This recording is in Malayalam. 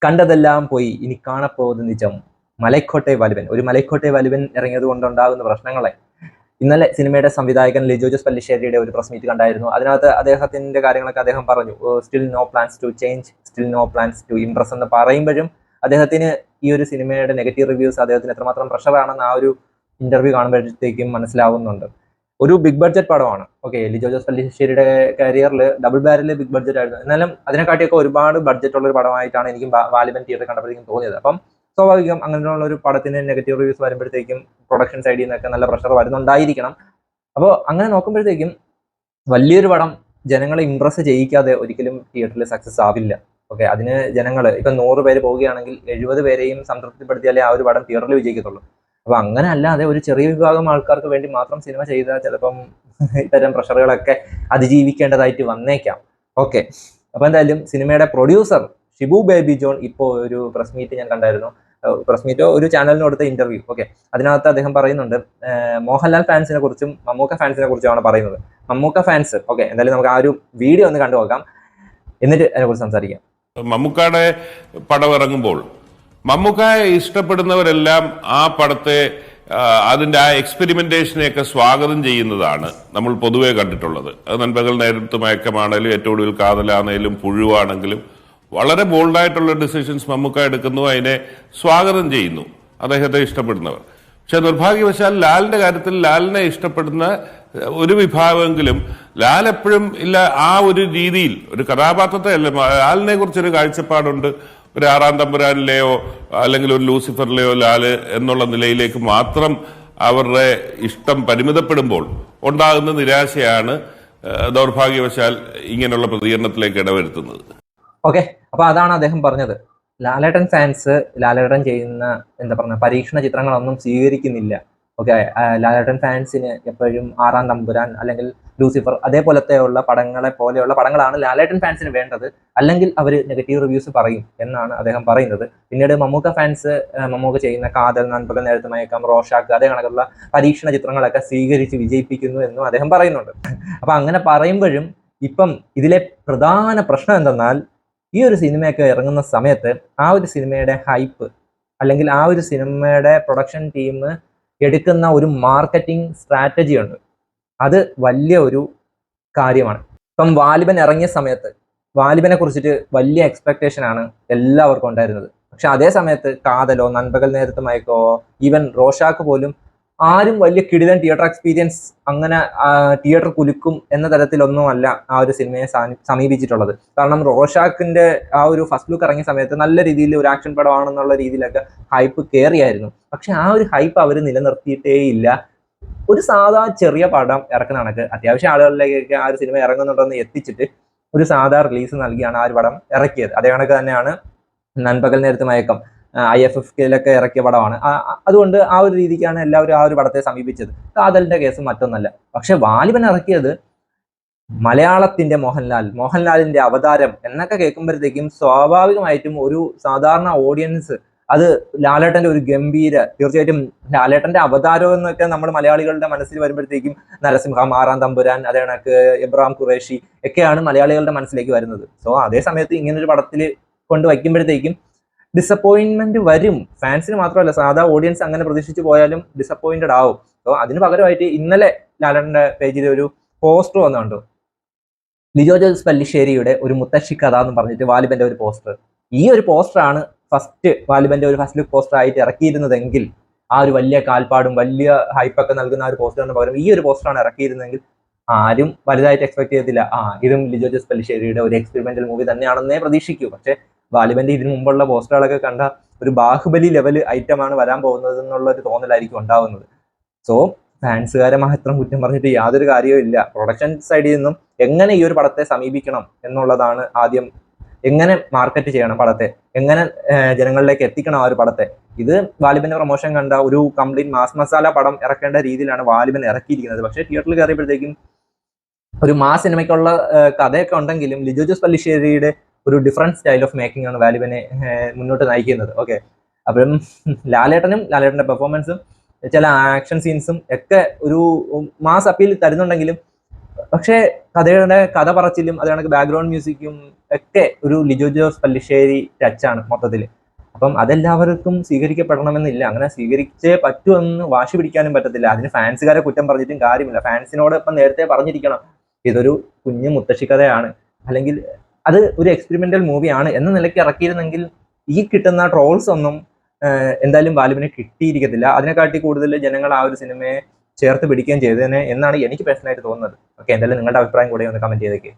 കണ്ടതെല്ലാം പോയി ഇനി കാണപ്പോകുന്ന നിജം. മലൈക്കോട്ടെ വാലിബൻ. ഒരു മലൈക്കോട്ടെ വാലിബൻ ഇറങ്ങിയത് കൊണ്ടുണ്ടാകുന്ന പ്രശ്നങ്ങളെ ഇന്നലെ സിനിമയുടെ സംവിധായകൻ ലിജോ ജോസ് പല്ലിശ്ശേരിയുടെ ഒരു പ്രസ് മീറ്റ് കണ്ടായിരുന്നു. അതിനകത്ത് അദ്ദേഹത്തിന്റെ കാര്യങ്ങളൊക്കെ അദ്ദേഹം പറഞ്ഞു. Still no plans to change, still no plans to impress എന്ന് പറയുമ്പോഴും അദ്ദേഹത്തിന് ഈ ഒരു സിനിമയുടെ നെഗറ്റീവ് റിവ്യൂസ് അദ്ദേഹത്തിന് എത്രമാത്രം പ്രഷറാണെന്ന് ആ ഒരു ഇന്റർവ്യൂ കാണുമ്പോഴത്തേക്കും മനസ്സിലാവുന്നുണ്ട്. ഒരു ബിഗ് ബഡ്ജറ്റ് പടമാണ്. ഓക്കെ, ലിജോ ജോസ് പല്ലിശ്ശേരിയുടെ കരിയറിൽ ഡബിൾ ബാരല് ബിഗ് ബഡ്ജറ്റ് ആയിരുന്നു. എന്നാലും അതിനെക്കാട്ടിയൊക്കെ ഒരുപാട് ബഡ്ജറ്റ് ഉള്ള ഒരു പടമായിട്ടാണ് എനിക്ക് വാലിബൻ തിയേറ്ററിൽ കണ്ടപ്പോഴേക്കും തോന്നിയത്. അപ്പം സ്വാഭാവികം അങ്ങനെയുള്ള ഒരു പടത്തിന് നെഗറ്റീവ് റിവ്യൂസ് വരുമ്പോഴത്തേക്കും പ്രൊഡക്ഷൻ സൈഡിൽ നിന്നൊക്കെ നല്ല പ്രഷർ വരുന്നുണ്ടായിരിക്കണം. അപ്പോൾ അങ്ങനെ നോക്കുമ്പോഴത്തേക്കും വലിയൊരു പടം ജനങ്ങളെ ഇംപ്രസ് ചെയ്യിക്കാതെ ഒരിക്കലും തിയേറ്ററിൽ സക്സസ് ആവില്ല. ഓക്കെ, അതിന് ജനങ്ങൾ ഇപ്പം 100 പേര് പോവുകയാണെങ്കിൽ 70 പേരെയും സംതൃപ്തിപ്പെടുത്തിയാലേ ആ ഒരു പടം തിയേറ്ററിൽ വിജയിക്കത്തുള്ളൂ. അപ്പൊ അങ്ങനെ അല്ലാതെ ഒരു ചെറിയ വിഭാഗം ആൾക്കാർക്ക് വേണ്ടി മാത്രം സിനിമ ചെയ്താൽ ചിലപ്പം ഇത്തരം പ്രഷറുകളൊക്കെ അതിജീവിക്കേണ്ടതായിട്ട് വന്നേക്കാം. ഓക്കെ, അപ്പൊ എന്തായാലും സിനിമയുടെ പ്രൊഡ്യൂസർ ഷിബു ബേബി ജോൺ ഇപ്പോൾ ഒരു പ്രസ് മീറ്റ് ഞാൻ കണ്ടായിരുന്നു. പ്രസ് മീറ്റോ ഒരു ചാനലിന് കൊടുത്ത ഇന്റർവ്യൂ. ഓക്കെ, അതിനകത്ത് അദ്ദേഹം പറയുന്നുണ്ട് മോഹൻലാൽ ഫാൻസിനെ കുറിച്ചും മമ്മൂക്ക ഫാൻസിനെ കുറിച്ചുമാണ് പറയുന്നത്. മമ്മൂക്ക ഫാൻസ്, ഓക്കെ, എന്തായാലും നമുക്ക് ആ ഒരു വീഡിയോ ഒന്ന് കണ്ടു നോക്കാം, എന്നിട്ട് അതിനെക്കുറിച്ച് സംസാരിക്കാം. മമ്മൂക്കയുടെ പടം ഇറങ്ങുമ്പോൾ മമ്മൂക്കയെ ഇഷ്ടപ്പെടുന്നവരെല്ലാം ആ പടത്തെ അതിന്റെ ആ എക്സ്പെരിമെന്റേഷനെയൊക്കെ സ്വാഗതം ചെയ്യുന്നതാണ് നമ്മൾ പൊതുവെ കണ്ടിട്ടുള്ളത്. അത് നൻപകൽ നേരത്ത് മയക്കമാണെങ്കിലും ഏറ്റവും ഒടുവിൽ കാതലാണെങ്കിലും പുഴുവാണെങ്കിലും വളരെ ബോൾഡായിട്ടുള്ള ഡിസിഷൻസ് മമ്മൂക്ക എടുക്കുന്നു, അതിനെ സ്വാഗതം ചെയ്യുന്നു അദ്ദേഹത്തെ ഇഷ്ടപ്പെടുന്നവർ. പക്ഷെ നിർഭാഗ്യവശാൽ ലാലിന്റെ കാര്യത്തിൽ ലാലിനെ ഇഷ്ടപ്പെടുന്ന ഒരു വിഭാഗമെങ്കിലും ലാൽ എപ്പോഴും ഇല്ല ആ ഒരു രീതിയിൽ ഒരു കഥാപാത്രത്തെ അല്ല, ലാലിനെ കുറിച്ചൊരു കാഴ്ചപ്പാടുണ്ട്. ഒരു 6-ാം തമ്പുരാനിലെയോ അല്ലെങ്കിൽ ഒരു ലൂസിഫറിലെയോ ലാല് എന്നുള്ള നിലയിലേക്ക് മാത്രം അവരുടെ ഇഷ്ടം പരിമിതപ്പെടുമ്പോൾ ഉണ്ടാകുന്ന നിരാശയാണ് ദൗർഭാഗ്യവശാൽ ഇങ്ങനെയുള്ള പ്രതികരണത്തിലേക്ക് ഇടവരുത്തുന്നത്. ഓക്കെ, അപ്പൊ അതാണ് അദ്ദേഹം പറഞ്ഞത്. ലാലേട്ടൻ ഫാൻസ് ലാലേട്ടൻ ചെയ്യുന്ന എന്താ പറയുക പരീക്ഷണ ചിത്രങ്ങളൊന്നും സ്വീകരിക്കുന്നില്ല. ഓക്കെ, ലാലേട്ടൻ ഫാൻസിന് എപ്പോഴും 6-ാം തമ്പുരാൻ അല്ലെങ്കിൽ ലൂസിഫർ അതേപോലത്തെയുള്ള പടങ്ങളെ പോലെയുള്ള പടങ്ങളാണ് ലാലേട്ടൻ ഫാൻസിന് വേണ്ടത്, അല്ലെങ്കിൽ അവർ നെഗറ്റീവ് റിവ്യൂസ് പറയും എന്നാണ് അദ്ദേഹം പറയുന്നത്. പിന്നീട് മമ്മൂക്ക ഫാൻസ് മമ്മൂക്ക ചെയ്യുന്ന കാതൽ, നൻപകൽ നേരത്ത് മയക്കം, റോഷാക്ക് അതേ കണക്കുള്ള പരീക്ഷണ ചിത്രങ്ങളൊക്കെ സ്വീകരിച്ച് വിജയിപ്പിക്കുന്നു എന്നും അദ്ദേഹം പറയുന്നുണ്ട്. അപ്പൊ അങ്ങനെ പറയുമ്പോഴും ഇപ്പം ഇതിലെ പ്രധാന പ്രശ്നം എന്തെന്നാൽ ഈ ഒരു സിനിമയൊക്കെ ഇറങ്ങുന്ന സമയത്ത് ആ ഒരു സിനിമയുടെ ഹൈപ്പ് അല്ലെങ്കിൽ ആ ഒരു സിനിമയുടെ പ്രൊഡക്ഷൻ ടീം എടുക്കുന്ന ഒരു മാർക്കറ്റിംഗ് സ്ട്രാറ്റജി ഉണ്ട്. അത് വലിയ ഒരു കാര്യമാണ്. ഇപ്പം വാലിബൻ ഇറങ്ങിയ സമയത്ത് വാലിബനെ കുറിച്ചിട്ട് വലിയ എക്സ്പെക്ടേഷൻ ആണ് എല്ലാവർക്കും ഉണ്ടായിരുന്നത്. പക്ഷെ അതേ സമയത്ത് കാതലോ, നൻപകൽ നേരത്ത് മയക്കോ, ഈവൻ റോഷാക്ക് പോലും ആരും വലിയ കിടിലൻ തിയേറ്റർ എക്സ്പീരിയൻസ് അങ്ങനെ തിയേറ്റർ കുലുക്കും എന്ന തരത്തിലൊന്നുമല്ല ആ ഒരു സിനിമയെ സമീപിച്ചിട്ടുള്ളത്. കാരണം റോഷാക്കിന്റെ ആ ഒരു ഫസ്റ്റ് ലുക്ക് ഇറങ്ങിയ സമയത്ത് നല്ല രീതിയിൽ ഒരു ആക്ഷൻ പടമാണെന്നുള്ള രീതിയിലൊക്കെ ഹൈപ്പ് കയറിയായിരുന്നു. പക്ഷെ ആ ഒരു ഹൈപ്പ് അവർ നിലനിർത്തിയിട്ടേ ഇല്ല. ഒരു സാധാ ചെറിയ പടം ഇറക്കുന്ന കണക്ക് അത്യാവശ്യം ആളുകളിലേക്ക് ആ ഒരു സിനിമ ഇറങ്ങുന്നുണ്ടെന്ന് എത്തിച്ചിട്ട് ഒരു സാധാ റിലീസ് നൽകിയാണ് ആ ഒരു പടം ഇറക്കിയത്. അതേ കണക്ക് തന്നെയാണ് നൻപകൽ നേരത്ത് മയക്കം IFFK ഇറക്കിയ പടമാണ്. അതുകൊണ്ട് ആ ഒരു രീതിക്കാണ് എല്ലാവരും ആ ഒരു പടത്തെ സമീപിച്ചത്. കാതലിന്റെ കേസ് മറ്റൊന്നല്ല. പക്ഷെ വാലിബൻ ഇറക്കിയത് മലയാളത്തിന്റെ മോഹൻലാലിന്റെ അവതാരം എന്നൊക്കെ കേൾക്കുമ്പോഴത്തേക്കും സ്വാഭാവികമായിട്ടും ഒരു സാധാരണ ഓഡിയൻസ് അത് ലാലേട്ടന്റെ ഒരു തീർച്ചയായിട്ടും ലാലേട്ടന്റെ അവതാരം എന്നൊക്കെ നമ്മൾ മലയാളികളുടെ മനസ്സിൽ വരുമ്പോഴത്തേക്കും നരസിംഹം, 6-ാം തമ്പുരാൻ, അതേ കണക്ക് ഇബ്രാഹിം ഖുറേഷി ഒക്കെയാണ് മലയാളികളുടെ മനസ്സിലേക്ക് വരുന്നത്. സോ അതേ സമയത്ത് ഇങ്ങനൊരു പടത്തിൽ കൊണ്ട് വയ്ക്കുമ്പോഴത്തേക്കും ഡിസപ്പോയിന്റ്മെന്റ് വരും. ഫാൻസിന് മാത്രമല്ല, സാധാ ഓഡിയൻസ് അങ്ങനെ പ്രതീക്ഷിച്ച് പോയാലും ഡിസപ്പോയിന്റഡ് ആവും. സോ അതിന് പകരമായിട്ട് ഇന്നലെ ലാലേട്ടന്റെ പേജിൽ ഒരു പോസ്റ്റർ വന്നുണ്ട്. ലിജോ ജോസ് പല്ലിശ്ശേരിയുടെ ഒരു മുത്തശ്ശി കഥ എന്ന് പറഞ്ഞിട്ട് വാലിബന്റെ ഒരു പോസ്റ്റർ. ഈ ഒരു പോസ്റ്ററാണ് ഫസ്റ്റ് വാലിബന്റെ ഒരു ഫസ്റ്റ് ലുക്ക് പോസ്റ്റർ ആയിട്ട് ഇറക്കിയിരുന്നതെങ്കിൽ ആ ഒരു വലിയ കാൽപ്പാടും വലിയ ഹൈപ്പൊക്കെ നൽകുന്ന ആ ഒരു പോസ്റ്ററിന് പകരം ഈ ഒരു പോസ്റ്ററാണ് ഇറക്കിയിരുന്നെങ്കിൽ ആരും വലുതായിട്ട് എക്സ്പെക്ട് ചെയ്യത്തില്ല. ഇതും ലിജോ ജോസ് പല്ലിശ്ശേരിയുടെ ഒരു എക്സ്പെരിമെന്റൽ മൂവി തന്നെയാണെന്നേ പ്രതീക്ഷിക്കൂ. പക്ഷെ വാലിബന്റെ ഇതിനു മുമ്പുള്ള പോസ്റ്ററുകളൊക്കെ കണ്ട ഒരു ബാഹുബലി ലെവൽ ഐറ്റമാണ് വരാൻ പോകുന്നത് എന്നുള്ള ഒരു തോന്നലായിരിക്കും ഉണ്ടാവുന്നത്. സോ ഫാൻസുകാരെ മാത്രം കുറ്റം പറഞ്ഞിട്ട് യാതൊരു കാര്യവും ഇല്ല. പ്രൊഡക്ഷൻ സൈഡിൽ നിന്നും എങ്ങനെ ഈ ഒരു പടത്തെ സമീപിക്കണം എന്നുള്ളതാണ് ആദ്യം. എങ്ങനെ മാർക്കറ്റ് ചെയ്യണം പടത്തെ, എങ്ങനെ ജനങ്ങളിലേക്ക് എത്തിക്കണം ആ ഒരു പടത്തെ. ഇത് വാലിബന്റെ പ്രൊമോഷൻ കണ്ട ഒരു കംപ്ലീറ്റ് മാസ് മസാല പടം ഇറക്കേണ്ട രീതിയിലാണ് വാലിബൻ ഇറക്കിയിരിക്കുന്നത്. പക്ഷേ തിയേറ്ററിൽ കയറിയപ്പോഴത്തേക്കും ഒരു മാസ് സിനിമയ്ക്കുള്ള കഥയൊക്കെ ഉണ്ടെങ്കിലും ലിജോ ജോസ് പല്ലിശ്ശേരിയുടെ ഒരു ഡിഫറെന്റ് സ്റ്റൈൽ ഓഫ് മേക്കിംഗ് ആണ് വാലിബനെ മുന്നോട്ട് നയിക്കുന്നത്. ഓക്കെ, അപ്പം ലാലേട്ടന്റെ പെർഫോമൻസും ചില ആക്ഷൻ സീൻസും ഒക്കെ ഒരു മാസ് അപ്പീൽ തരുന്നുണ്ടെങ്കിലും പക്ഷേ കഥ പറച്ചിലും അത് കണക്ക് ബാക്ക്ഗ്രൗണ്ട് മ്യൂസിക്കും ഒക്കെ ഒരു ലിജോ ജോസ് പല്ലിശ്ശേരി ടച്ചാണ് മൊത്തത്തിൽ. അപ്പം അതെല്ലാവർക്കും സ്വീകരിക്കപ്പെടണമെന്നില്ല. അങ്ങനെ സ്വീകരിച്ചേ പറ്റൂ എന്ന് വാശി പിടിക്കാനും പറ്റത്തില്ല. അതിന് ഫാൻസുകാരെ കുറ്റം പറഞ്ഞിട്ടും കാര്യമില്ല. ഫാൻസിനോട് ഇപ്പം നേരത്തെ പറഞ്ഞിരിക്കണം, ഇതൊരു കുഞ്ഞു മുത്തശ്ശി കഥയാണ്, അല്ലെങ്കിൽ അത് ഒരു എക്സ്പെരിമെന്റൽ മൂവിയാണ് എന്ന നിലയ്ക്ക് ഇറക്കിയിരുന്നെങ്കിൽ ഈ കിട്ടുന്ന ട്രോൾസ് ഒന്നും എന്തായാലും ബാലുവിന് കിട്ടിയിരിക്കത്തില്ല. അതിനെക്കാട്ടി കൂടുതൽ ജനങ്ങൾ ആ ഒരു സിനിമയെ ചേർത്ത് പിടിക്കുകയും ചെയ്തേനെ എന്നാണ് എനിക്ക് പേഴ്സണലായിട്ട് തോന്നുന്നത്. ഓക്കെ, എന്തായാലും നിങ്ങളുടെ അഭിപ്രായം കൂടെ ഒന്ന് കമന്റ് ചെയ്തേക്ക്.